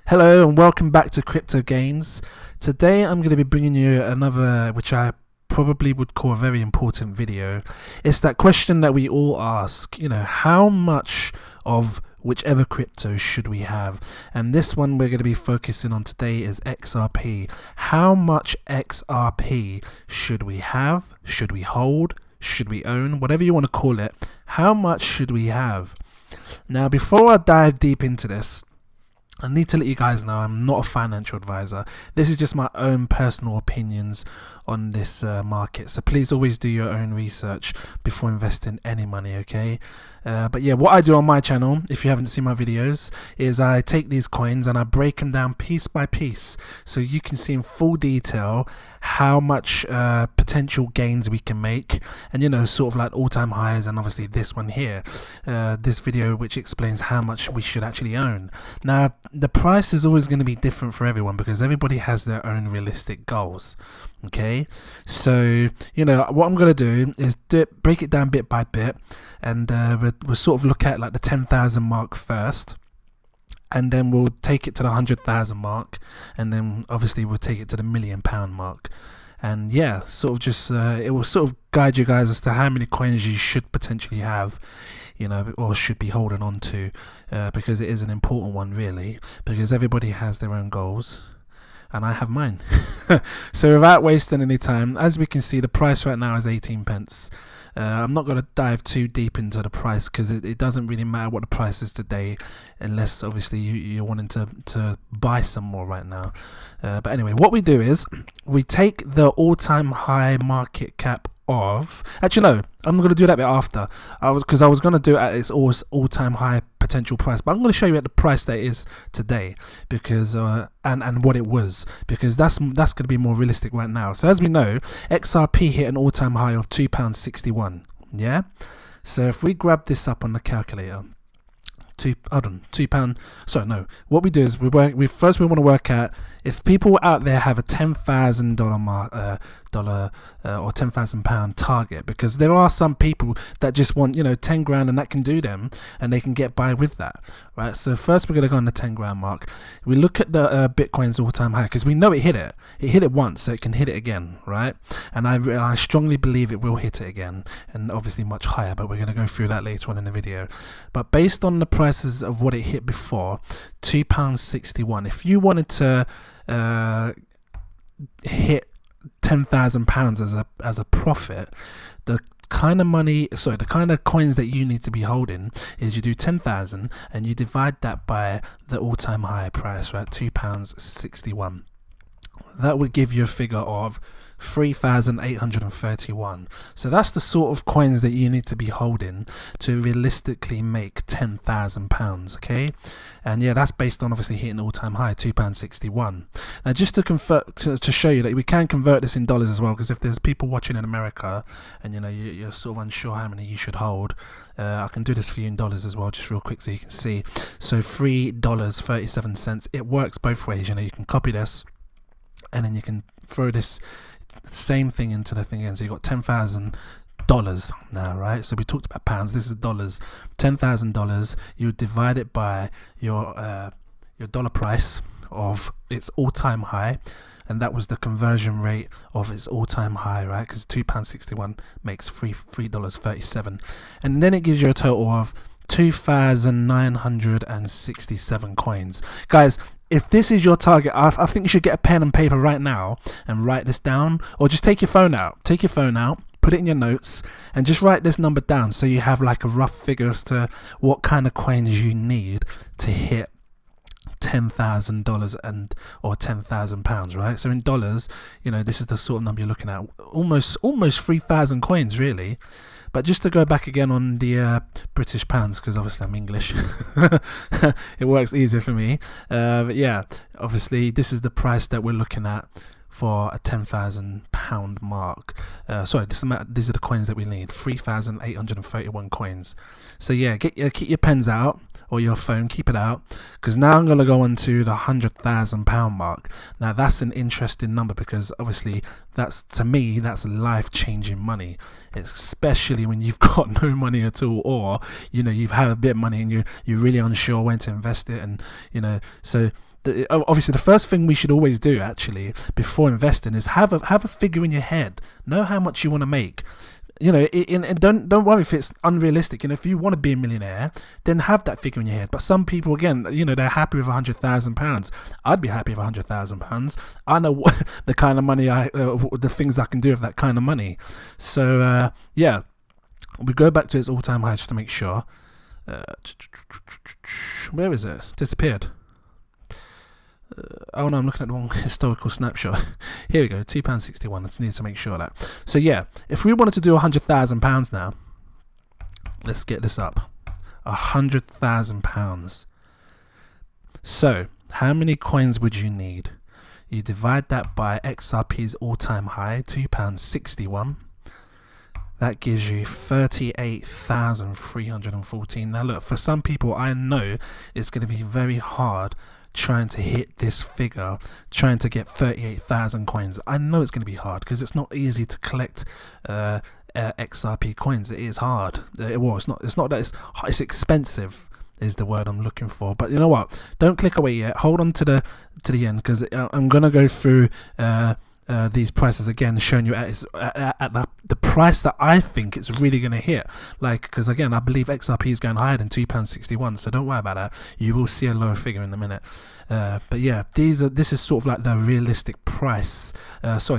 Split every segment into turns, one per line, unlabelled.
Hello and welcome back to Cryptogains. Today I'm going to be bringing you another, which I probably would call a very important video. It's that question that we all ask, how much of whichever crypto should we have? And this one we're going to be focusing on today is XRP. How much XRP should we have? Should we hold? Should we own? Whatever you want to call it. How much should we have? Now, before I dive deep into this, I need to let you guys know I'm not a financial advisor. This is just my own personal opinions on this market. So please always do your own research before investing any money, okay? But yeah, what I do on my channel, if you haven't seen my videos, is I take these coins and I break them down piece by piece so you can see in full detail how much potential gains we can make, and sort of like all-time highs, and obviously this one here, this video which explains how much we should actually own. Now, the price is always going to be different for everyone because everybody has their own realistic goals. Okay, so what I'm going to do is break it down bit by bit, and we'll sort of look at like the 10,000 mark first, and then we'll take it to the 100,000 mark, and then obviously we'll take it to the £1 million mark. And yeah, sort of just it will sort of guide you guys as to how many coins you should potentially have, or should be holding on to, because it is an important one really, because everybody has their own goals and I have mine. So without wasting any time, as we can see, the price right now is 18 pence. I'm not going to dive too deep into the price because it doesn't really matter what the price is today, unless obviously you're wanting to buy some more right now. But anyway, what we do is we take the all-time high market cap of, actually no, I'm going to do that bit after, because I was going to do it at its all-time high potential price, but I'm going to show you at the price that it is today, because and what it was, because that's going to be more realistic right now. So as we know, XRP hit an all-time high of £2.61. yeah, so if we grab this up on the calculator, what we do is we want to work out if people out there have a $10,000 or £10,000 target, because there are some people that just want 10 grand and that can do them and they can get by with that, right? So first we're going to go on the 10 grand mark. We look at the Bitcoin's all-time high because we know it hit it once, so it can hit it again, right? And I strongly believe it will hit it again, and obviously much higher, but we're going to go through that later on in the video. But based on the prices of what it hit before, £2.61, if you wanted to hit £10,000 as a profit, the kind of coins that you need to be holding is you do 10,000 and you divide that by the all-time high price, right? £2.61. That would give you a figure of 3,831. So that's the sort of coins that you need to be holding to realistically make £10,000, okay? And yeah, that's based on obviously hitting all-time high, £2.61. Now, just to show you that we can convert this in dollars as well, because if there's people watching in America and you're sort of unsure how many you should hold, I can do this for you in dollars as well, just real quick so you can see. So $3.37. It works both ways. You can copy this and then you can throw this same thing into the thing again. So you got $10,000 now, right? So we talked about pounds, this is dollars. $10,000, you divide it by your dollar price of its all-time high, and that was the conversion rate of its all-time high, right? Because £2.61 makes $3.37, and then it gives you a total of 2,967 coins. Guys, if this is your target, I think you should get a pen and paper right now and write this down, or just take your phone out, put it in your notes and just write this number down so you have like a rough figure as to what kind of coins you need to hit $10,000 or £10,000, right? So in dollars, this is the sort of number you're looking at, almost 3,000 coins really. But just to go back again on the British pounds, because obviously I'm English, it works easier for me. But yeah, obviously this is the price that we're looking at for a £10,000 mark. These are the coins that we need, 3,831 coins. So yeah, keep your pens out, or your phone, keep it out, because now I'm going to go on to the £100,000 mark. Now that's an interesting number, because obviously to me that's life-changing money, especially when you've got no money at all, or you've had a bit of money and you're really unsure when to invest it, and so obviously the first thing we should always do actually before investing is have a figure in your head. Know how much you want to make. You know, and don't worry if it's unrealistic. You know, if you want to be a millionaire, then have that figure in your head. But some people, again, you know, they're happy with £100,000. I'd be happy with £100,000. I know the kind of money the things I can do with that kind of money. So yeah, we go back to its all-time high just to make sure. Where is it? Disappeared. Oh no, I'm looking at the wrong historical snapshot. Here we go, £2.61. I just need to make sure of that. So yeah, if we wanted to do £100,000 now, let's get this up. £100,000. So how many coins would you need? You divide that by XRP's all-time high, £2.61. That gives you 38,314. Now look, for some people, I know it's going to be very hard trying to hit this figure, trying to get 38,000 coins. I know it's going to be hard because it's not easy to collect XRP coins. It is hard. Well, it's not that it's expensive is the word I'm looking for. But you know what? Don't click away yet. Hold on to the end, because I'm gonna go through these prices again, showing you at the price that I think it's really going to hit. Like, because again, I believe XRP is going higher than £2.61, so don't worry about that. You will see a lower figure in a minute. But yeah, this is sort of like the realistic price,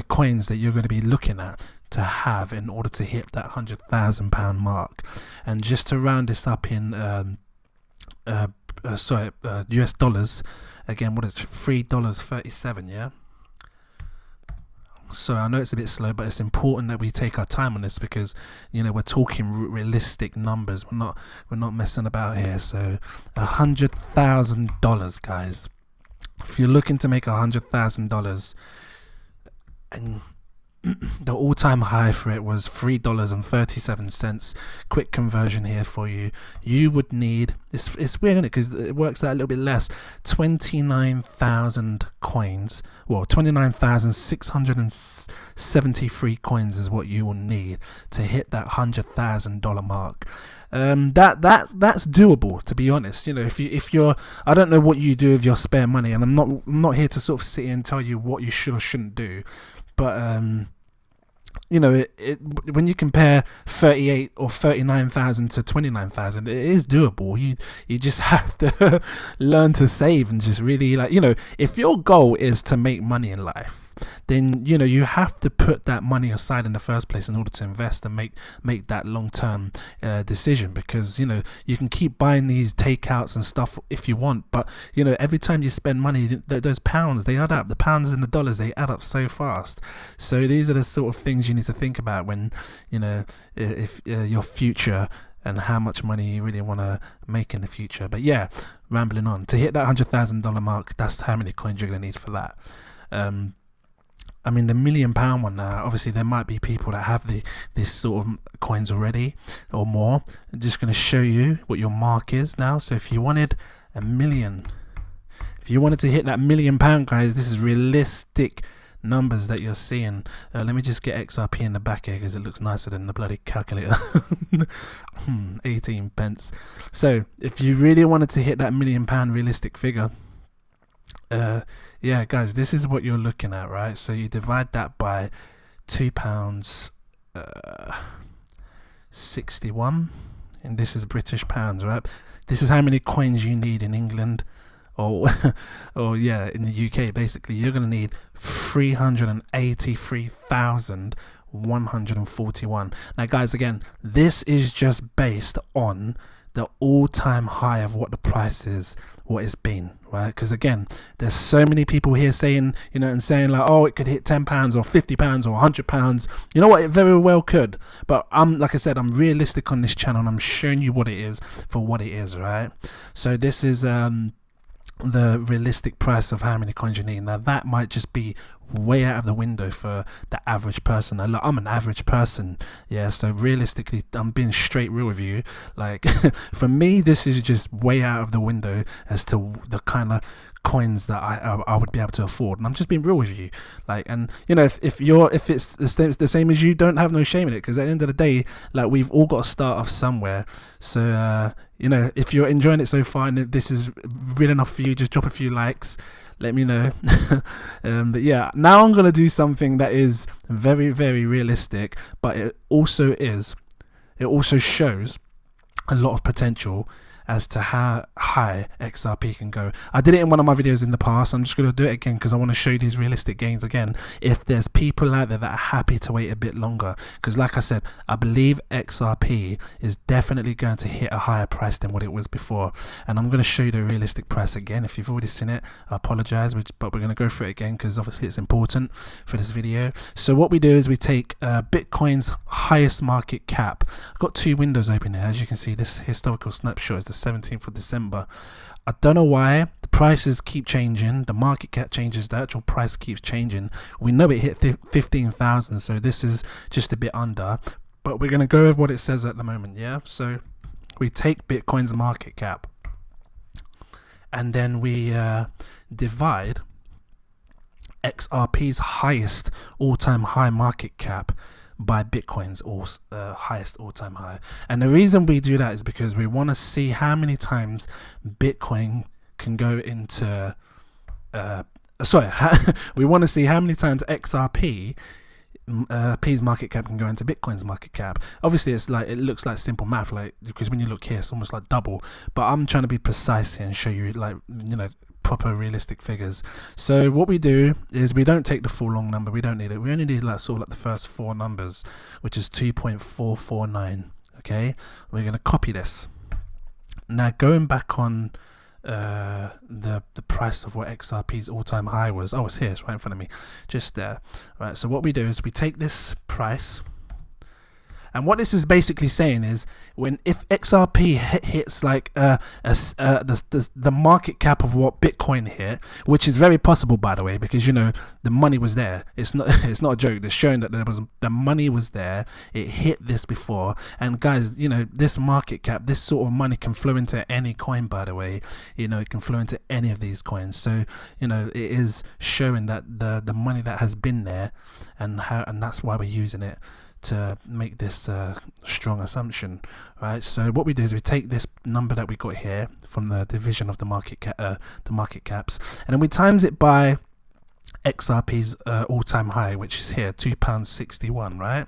coins that you're going to be looking at to have in order to hit that £100,000 mark. And just to round this up in US dollars, again, what is it? $3.37, yeah. So I know it's a bit slow, but it's important that we take our time on this, because you know we're talking realistic numbers. We're not messing about here. So $100,000, guys. If you're looking to make $100,000, and the all-time high for it was $3.37. Quick conversion here for you. You would need, it's weird, isn't it? Because it works out a little bit less. 29,000 coins. Well, 29,673 coins is what you will need to hit that $100,000 mark. That's doable, to be honest. You know, if you're, I don't know what you do with your spare money, and I'm not here to sort of sit here and tell you what you should or shouldn't do, but you know, when you compare 38 or 39,000 to 29,000, it is doable. You just have to learn to save and just really, like, you know, if your goal is to make money in life, then you know you have to put that money aside in the first place in order to invest and make that long-term decision. Because you know you can keep buying these takeouts and stuff if you want, but you know every time you spend money, those pounds, they add up. The pounds and the dollars, they add up so fast. So these are the sort of things you need to think about when, you know, if your future and how much money you really want to make in the future. But yeah, rambling on. To hit that $100,000 mark, that's how many coins you're going to need for that. I mean, the £1 million one now, obviously there might be people that have this sort of coins already or more. I'm just going to show you what your mark is now. So if you wanted a million, if you wanted to hit that £1 million, guys, this is realistic numbers that you're seeing. Let me just get XRP in the back here because it looks nicer than the bloody calculator. 18 pence. So if you really wanted to hit that £1 million realistic figure, yeah, guys, this is what you're looking at, right? So you divide that by £2.61, and this is British pounds, right? This is how many coins you need in England, or yeah, in the UK. Basically, you're going to need 383,141. Now, guys, again, this is just based on the all-time high of what the price is, what it's been, right? Because again, there's so many people here saying, you know, and saying like, oh, it could hit £10 or £50 or £100. You know what? It very well could. But like I said, I'm realistic on this channel, and I'm showing you what it is for what it is, right? So this is the realistic price of how many coins you need. Now that might just be way out of the window for the average person. I'm an average person, yeah, so realistically, I'm being straight real with you. Like for me, this is just way out of the window as to the kind of coins that I would be able to afford, and I'm just being real with you. Like, and you know, if it's the same as you, don't have no shame in it, because at the end of the day, like, we've all got to start off somewhere. So you know, if you're enjoying it so far and if this is real enough for you, just drop a few likes, let me know. But yeah, now I'm gonna do something that is very, very realistic, but it also shows a lot of potential as to how high XRP can go. I did it in one of my videos in the past. I'm just going to do it again because I want to show you these realistic gains again. If there's people out there that are happy to wait a bit longer, because like I said, I believe XRP is definitely going to hit a higher price than what it was before. And I'm going to show you the realistic price again. If you've already seen it, I apologize, but we're going to go through it again because obviously it's important for this video. So what we do is we take Bitcoin's highest market cap. I've got two windows open here. As you can see, this historical snapshot is the 17th of December. I don't know why the prices keep changing, the market cap changes, the actual price keeps changing. We know it hit 15,000, so this is just a bit under, but we're going to go over what it says at the moment. Yeah, so we take Bitcoin's market cap and then we divide XRP's highest all-time high market cap by Bitcoin's highest all-time high. And the reason we do that is because we want to see how many times Bitcoin can go into we want to see how many times XRP's market cap can go into Bitcoin's market cap. Obviously it's like, it looks like simple math, like, because when you look here it's almost like double, but I'm trying to be precise here and show you, like, you know, proper realistic figures. So what we do is we don't take the full long number, we don't need it, we only need like sort of like the first four numbers, which is 2.449. okay, we're going to copy this. Now going back on the price of what XRP's all-time high was, oh, it's here, it's right in front of me, just there. Right, so what we do is we take this price, and what this is basically saying is, if XRP hits like the market cap of what Bitcoin hit, which is very possible, by the way, because, you know, the money was there. It's not a joke. They're showing that the money was there. It hit this before, and guys, you know, this market cap, this sort of money can flow into any coin. By the way, you know, it can flow into any of these coins. So, you know, it is showing that the money that has been there, and that's why we're using it to make this strong assumption, right? So what we do is we take this number that we got here from the division of the market caps, and then we times it by XRP's all-time high, which is here, £2.61, right?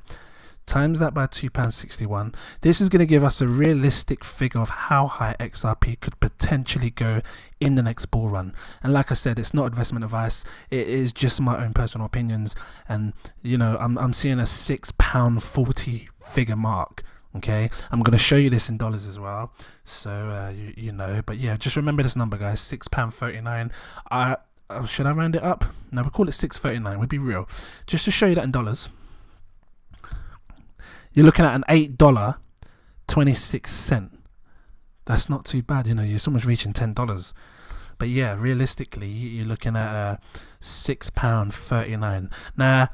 Times that by £2.61. This is going to give us a realistic figure of how high XRP could potentially go in the next bull run. And like I said, it's not investment advice, it is just my own personal opinions. And you know, I'm seeing a £6.40 figure mark. Okay, I'm going to show you this in dollars as well, so you know. But yeah, just remember this number, guys, £6.39. Should I round it up? No, we'll call it 6.39. We'll be real, just to show you that in dollars. You're looking at an $8.26. That's not too bad, you know. You're almost reaching $10. But yeah, realistically, you're looking at £6.39. Now,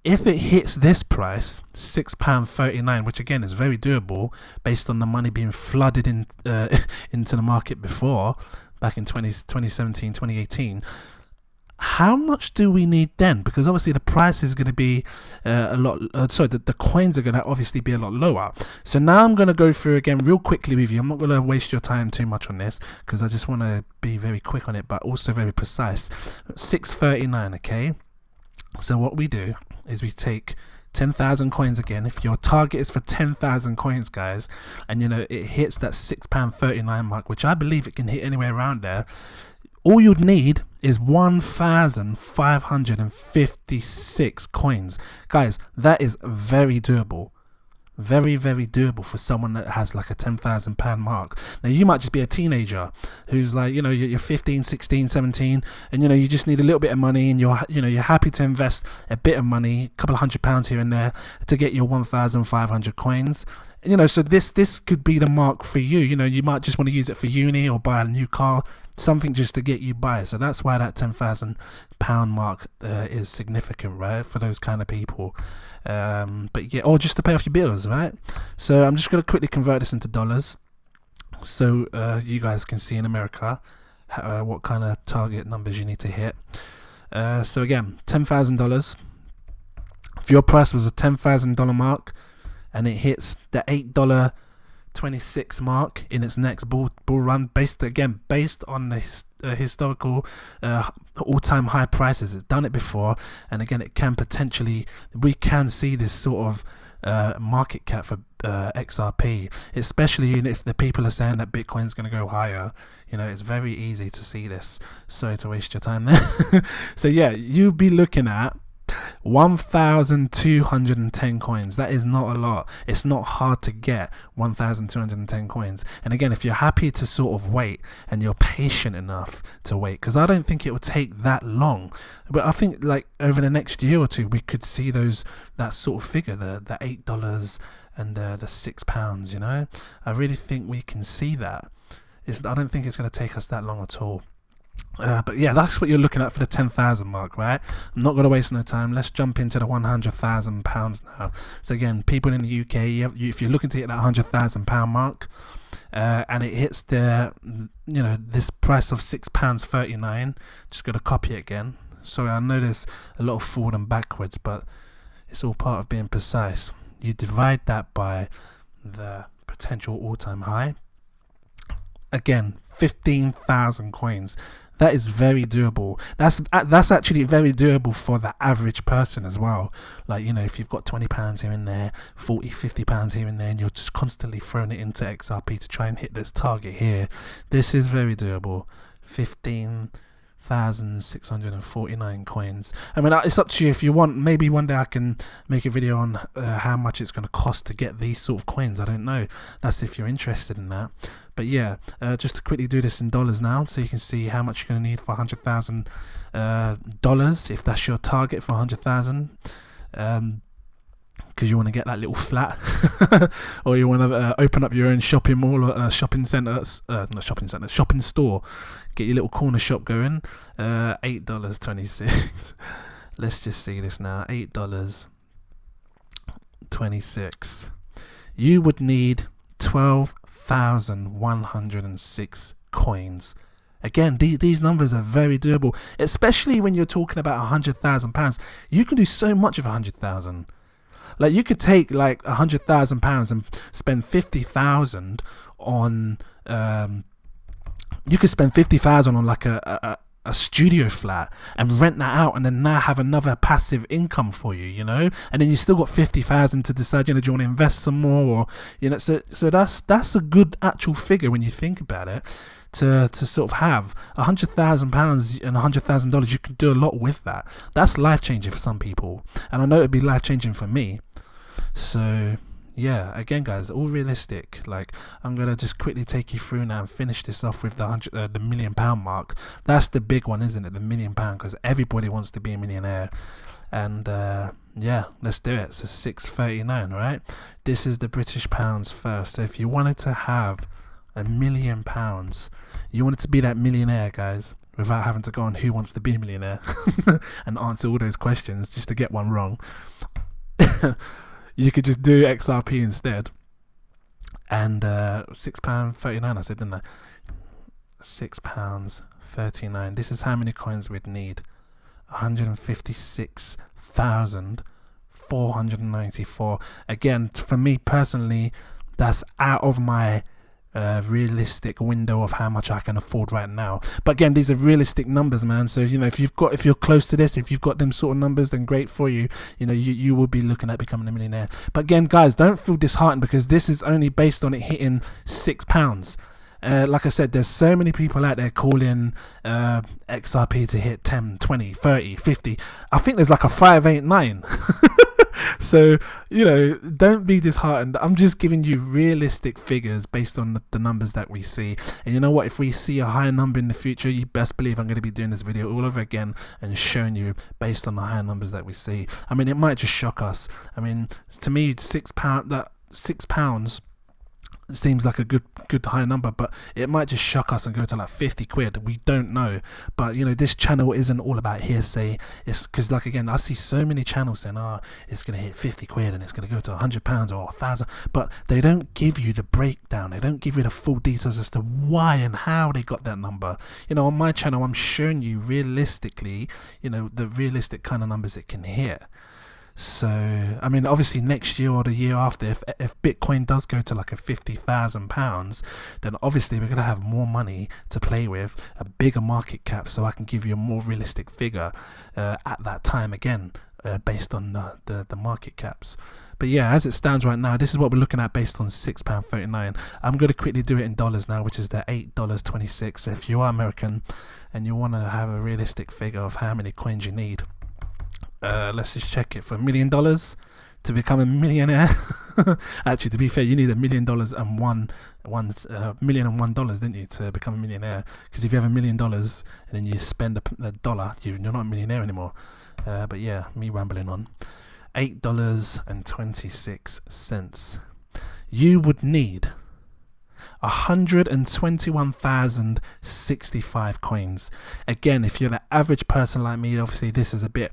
if it hits this price, £6.39, which again is very doable based on the money being flooded in into the market before, back in 2017, 2018. How much do we need then? Because obviously the price is going to be a lot, the coins are going to obviously be a lot lower. So now I'm going to go through again real quickly with you. I'm not going to waste your time too much on this because I just want to be very quick on it, but also very precise. 6.39, okay? So what we do is we take 10,000 coins again. If your target is for 10,000 coins, guys, and you know it hits that £6.39 mark, which I believe it can hit anywhere around there, all you'd need is 1,556 coins. Guys, that is very doable. Very, very doable for someone that has like a £10,000 mark. Now, you might just be a teenager who's like, you know, you're 15, 16, 17, and you know, you just need a little bit of money, and you're happy to invest a bit of money, a couple of £100 here and there to get your 1,500 coins. You know, so this could be the mark for you. You know, you might just want to use it for uni or buy a new car, something just to get you by. So that's why that £10,000 mark is significant, right, for those kind of people. But yeah, or just to pay off your bills, right? So I'm just going to quickly convert this into dollars, so you guys can see in America what kind of target numbers you need to hit. So again, $10,000. If your price was a $10,000 mark and it hits the $8.26 mark in its next bull run, based on the historical all-time high prices, it's done it before, and again, we can see this sort of market cap for XRP, especially if the people are saying that Bitcoin's going to go higher. You know, it's very easy to see this. Sorry to waste your time there. So yeah, you'll be looking at 1,210 coins. That is not a lot. It's not hard to get 1,210 coins. And again, if you're happy to sort of wait and you're patient enough to wait, because I don't think it will take that long, but I think like over the next year or two we could see that sort of figure, the $8 and the £6. You know, I really think we can see that. I don't think it's going to take us that long at all. But yeah, that's what you're looking at for the 10,000 mark, right? I'm not going to waste no time. Let's jump into the £100,000 now. So again, people in the UK, if you're looking to hit that £100,000 mark, and it hits this price of £6.39, just going to copy it again. Sorry, I know there's a lot of forward and backwards, but it's all part of being precise. You divide that by the potential all-time high. Again, 15,000 coins. That is very doable. That's actually very doable for the average person as well. Like, you know, if you've got £20 here and there, £40, £50 here and there, and you're just constantly throwing it into XRP to try and hit this target here, this is very doable. 15,649 coins. I mean, it's up to you. If you want, maybe one day I can make a video on how much it's going to cost to get these sort of coins. I don't know. That's if you're interested in that. But yeah, just to quickly do this in dollars now, so you can see how much you're going to need for $100,000, if that's your target for 100,000. Because you want to get that little flat, or you want to open up your own shopping mall or shopping store. Get your little corner shop going. $8.26. Let's just see this now. $8.26. You would need 12,106 coins. Again, these numbers are very doable, especially when you're talking about £100,000. You can do so much of 100,000. Like, you could take like £100,000 and spend 50,000 on. You could spend 50,000 on like a studio flat and rent that out, and then now have another passive income for you. You know, and then you still got 50,000 to decide. You know, do you want to invest some more, or you know? So that's a good actual figure when you think about it. To sort of have £100,000 and $100,000, you can do a lot with that. That's life changing for some people, and I know it'd be life changing for me. So yeah, again, guys, all realistic. Like, I'm gonna just quickly take you through now and finish this off with the £1 million mark. That's the big one, isn't it? The £1 million, because everybody wants to be a millionaire. And yeah, let's do it. So 639, right? This is the British pounds first. So if you wanted to have £1 million, you wanted to be that millionaire, guys, without having to go on Who Wants to Be a Millionaire and answer all those questions just to get one wrong. You could just do XRP instead. And £6.39, I said, didn't I? £6.39. This is how many coins we'd need. 156,494. Again, for me personally, that's out of my realistic window of how much I can afford right now. But again, these are realistic numbers, man. So you know, if you're close to this, if you've got them sort of numbers, then great for you. You know, you will be looking at becoming a millionaire. But again, guys, don't feel disheartened, because this is only based on it hitting £6. Like I said, there's so many people out there calling XRP to hit 10, 20, 30, 50. I think there's like a 589. So, you know, don't be disheartened. I'm just giving you realistic figures based on the numbers that we see. And you know what? If we see a higher number in the future, you best believe I'm going to be doing this video all over again and showing you based on the higher numbers that we see. I mean, it might just shock us. I mean, to me, £6, that £6 seems like a good high number, but it might just shock us and go to like 50 quid. We don't know. But you know, this channel isn't all about hearsay. It's because, like, again, I see so many channels saying, it's gonna hit 50 quid and it's gonna go to £100 or 1,000, but they don't give you the breakdown. They don't give you the full details as to why and how they got that number. You know, on my channel, I'm showing you realistically, you know, the realistic kind of numbers it can hit. So I mean, obviously next year or the year after, if Bitcoin does go to like a £50,000, then obviously we're gonna have more money to play with, a bigger market cap, so I can give you a more realistic figure at that time again, based on the market caps. But yeah, as it stands right now, this is what we're looking at based on £6.39. I'm going to quickly do it in dollars now, which is the $8.26. So if you are American and you want to have a realistic figure of how many coins you need, let's just check it. For $1 million to become a millionaire, actually, to be fair, you need $1 million and $1,001, didn't you, to become a millionaire? Because if you have $1 million and then you spend a dollar, you're not a millionaire anymore. But yeah, me rambling on. $8.26. You would need 121,065 coins. Again, if you're the average person like me, obviously this is a bit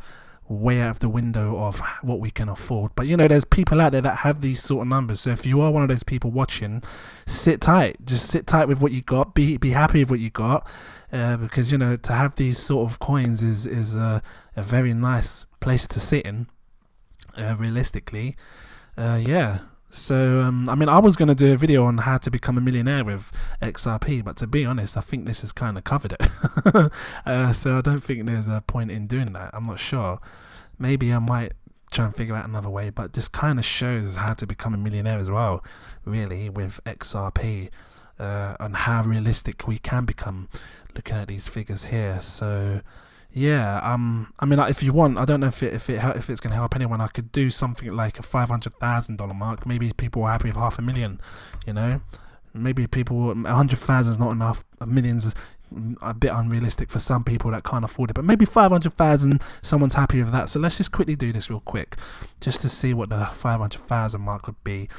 way out of the window of what we can afford, but you know, there's people out there that have these sort of numbers. So if you are one of those people watching, sit tight, just sit tight with what you got, be happy with what you got, because you know, to have these sort of coins is a very nice place to sit in, realistically. Yeah, so I mean, I was going to do a video on how to become a millionaire with XRP, but to be honest, I think this has kind of covered it. So I don't think there's a point in doing that. I'm not sure. Maybe I might try and figure out another way, but this kind of shows how to become a millionaire as well, really, with XRP, and how realistic we can become looking at these figures here. So yeah, I mean, if you want, I don't know if it's going to help anyone, I could do something like a $500,000 mark. Maybe people are happy with 500,000, you know. Maybe people, 100,000 is not enough. A million's a bit unrealistic for some people that can't afford it, but maybe 500,000, someone's happy with that. So let's just quickly do this real quick, just to see what the 500,000 mark would be.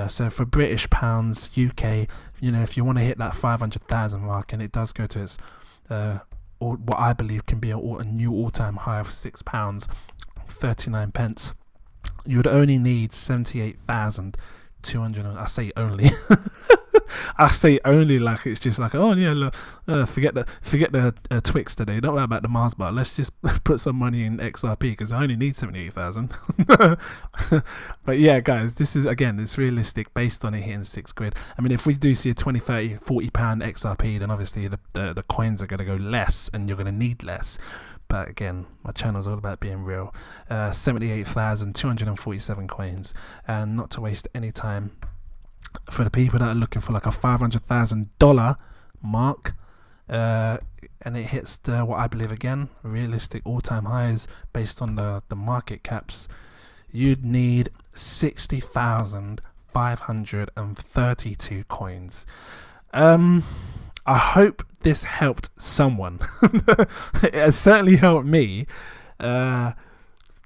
So for British pounds, UK, you know, if you want to hit that 500,000 mark, and it does go to its or what I believe can be a new all-time high of £6.39, you would only need 78,200. I say only. I say only like it's just like, oh yeah, look, forget the Twix today. Don't worry about the Mars bar. Let's just put some money in XRP because I only need 78,000. But yeah, guys, this is, again, it's realistic based on it hitting £6. I mean, if we do see a 20, 30, 40 pound XRP, then obviously the coins are going to go less and you're going to need less. But again, my channel is all about being real. 78,247 coins, and not to waste any time, for the people that are looking for like a $500,000 mark, and it hits what I believe, again, realistic all-time highs based on the market caps, you'd need 60,532 coins. I hope this helped someone. It has certainly helped me.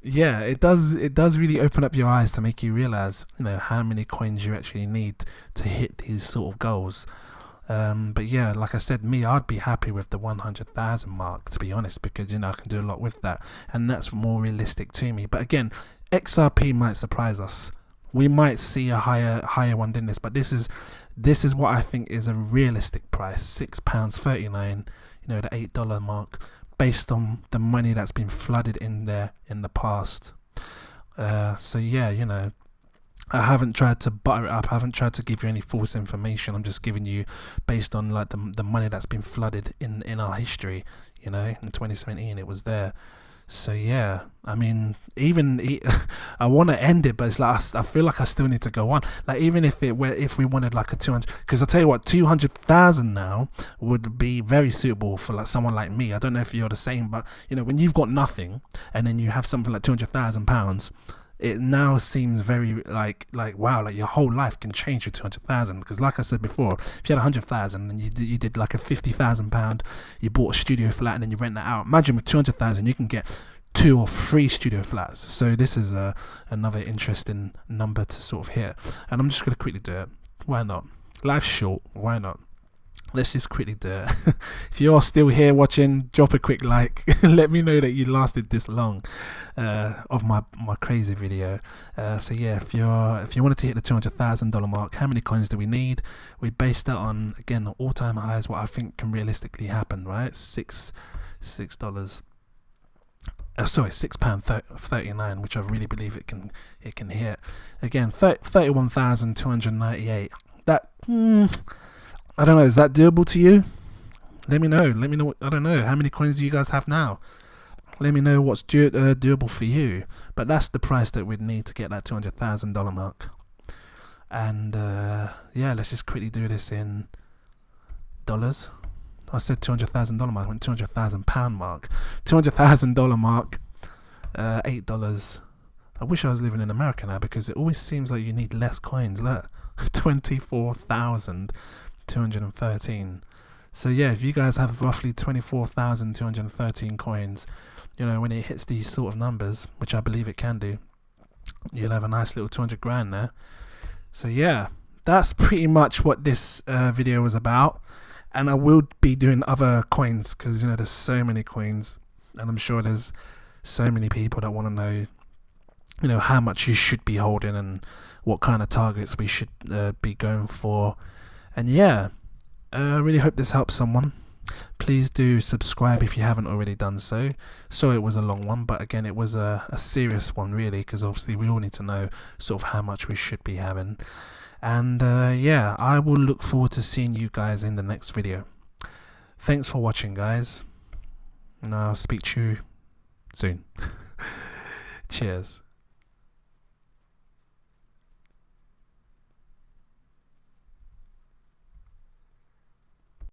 Yeah, it does really open up your eyes to make you realize, you know, how many coins you actually need to hit these sort of goals. But yeah, like I said, I'd be happy with the 100,000 mark, to be honest, because, you know, I can do a lot with that, and that's more realistic to me. But again, XRP might surprise us. We might see a higher one than this, but this is what I think is a realistic price, £6.39, you know, the $8 mark, based on the money that's been flooded in there in the past. So yeah, you know, I haven't tried to butter it up. I haven't tried to give you any false information. I'm just giving you based on like the money that's been flooded in our history. You know, in 2017 it was there. So yeah, I mean, I want to end it, but it's like I feel like I still need to go on. Like, even if we wanted like a 200, because I tell you what, 200,000 now would be very suitable for like someone like me. I don't know if you're the same, but you know, when you've got nothing and then you have something like £200,000, it now seems very like wow, like your whole life can change with 200,000. Because like I said before, if you had 100,000 and you did like a £50,000, you bought a studio flat and then you rent that out. Imagine with 200,000 you can get 2 or 3 studio flats. So this is another interesting number to sort of hit, and I'm just going to quickly do it. Why not? Life's short, why not? Let's just quickly do it. If you are still here watching, drop a quick like. Let me know that you lasted this long of my crazy video. So yeah, if you wanted to hit the $200,000 mark, how many coins do we need? We based that on, again, all-time highs, what I think can realistically happen, right? $6. Sorry, £6.39, which I really believe it can hit. Again, 31,298. That I don't know, is that doable to you? Let me know. I don't know, how many coins do you guys have now? Let me know what's doable for you. But that's the price that we'd need to get that $200,000 mark. And yeah, let's just quickly do this in dollars. I said $200,000 mark, I went £200,000 mark. $200,000 mark, $8. I wish I was living in America now, because it always seems like you need less coins. Look, 24,213. So yeah, if you guys have roughly 24,213 coins, you know, when it hits these sort of numbers, which I believe it can do, you'll have a nice little 200 grand there. So yeah, that's pretty much what this video was about. And I will be doing other coins, because, you know, there's so many coins, and I'm sure there's so many people that want to know, you know, how much you should be holding and what kind of targets we should be going for. And yeah, I really hope this helps someone. Please do subscribe if you haven't already done so. Sorry it was a long one, but again, it was a serious one really, because obviously we all need to know sort of how much we should be having. And yeah, I will look forward to seeing you guys in the next video. Thanks for watching, guys, and I'll speak to you soon. Cheers.